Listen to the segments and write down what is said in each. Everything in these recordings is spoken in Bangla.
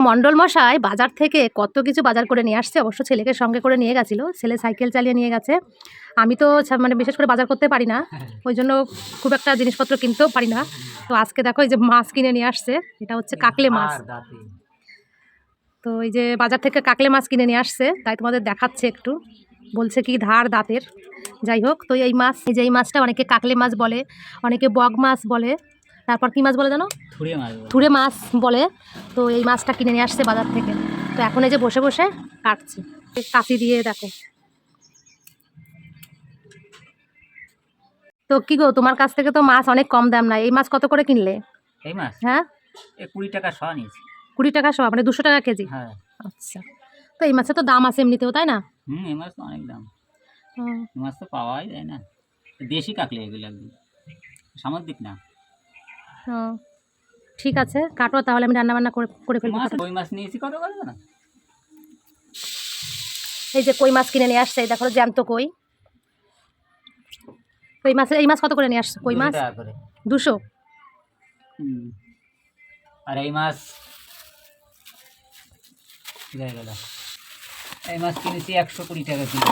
মণ্ডল মশাই বাজার থেকে কত কিছু বাজার করে নিয়ে আসছে, অবশ্য ছেলেকে সঙ্গে করে নিয়ে গেছিলো, ছেলে সাইকেল চালিয়ে নিয়ে গেছে। আমি তো মানে বিশেষ করে বাজার করতে পারি না, ওই জন্য খুব একটা জিনিসপত্র কিনতেও পারি না। তো আজকে দেখো এই যে মাছ কিনে নিয়ে আসছে, এটা হচ্ছে কাকলে মাছ। তো এই যে বাজার থেকে কাকলে মাছ কিনে নিয়ে আসছে, তাই তোমাদের দেখাচ্ছে একটু, বলছে কি ধার দাঁতের। যাই হোক, তো এই মাছ, এই যে এই মাছটা অনেকে কাকলে মাছ বলে, অনেকে বগ মাছ বলে, তারপর কি মাছ বলে জানো, থুড়ে মাছ বলে। তো এই মাছটা কিনে নিয়ে আসছে বাজার থেকে। তো এখন এই যে বসে বসে কাটছে কাঁচি দিয়ে, দেখো। তো কি গো, তোমার কাছ থেকে তো মাছ অনেক কম দাম, না এই মাছ কত করে কিনলে? এই মাছ হ্যাঁ 20 টাকা শ নিয়েছি। 20 টাকা শ, মানে 200 টাকা কেজি? হ্যাঁ। আচ্ছা, তো এই মাছের তো দাম আছে এমনিতেও, তাই না? এই মাছ তো অনেক দাম। এই মাছ তো পাওয়াই যায় না, দেশি কাকলে এগুলো, একদম সামুদ্রিক না। ঠিক আছে, কাটো তাহলে, আমি রান্না বান্না করে ফেলবো। কই মাছ নিয়েছি কত করে না? এই যে কই মাছ কিনে নিয়ে আসছে, দেখো জ্যান্ত কই। কই মাছ, এই মাছ কত করে নিয়ে আসছে? কই মাছ 200। আর এই মাছ এই মাছ কিনেছি 120 টাকা কিলো।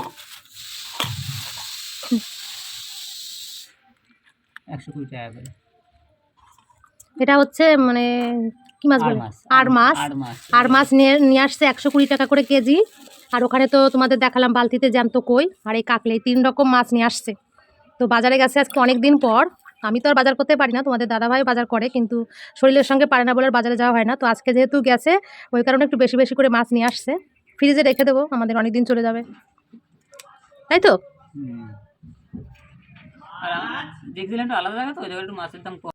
120 টাকা করে। এটা হচ্ছে মানে কি মাছ বলে? আর মাছ নিয়ে আসছে 120 টাকা করে কেজি। আর ওখানে তো তোমাদের দেখালাম বালতিতে জ্যান্ত কই আর এই কাকলে, 3 রকম মাছ নিয়ে আসছে। তো বাজারে গেছে আজকে অনেক দিন পর। আমি তো আর বাজার করতে পারি না, তোমাদের দাদাভাই বাজার করে, কিন্তু শরীরের সঙ্গে পারে না বলে বাজারে যাওয়া হয় না। তো আজকে যেহেতু গেছে, ওই কারণে একটু বেশি বেশি করে মাছ নিয়ে আসছে। ফ্রিজে রেখে দেবো, আমাদের অনেক দিন চলে যাবে, তাই তো। আর দেখছিলাম একটু আলাদা জায়গা, তো ওই জায়গায় একটু মাছের দাম কম।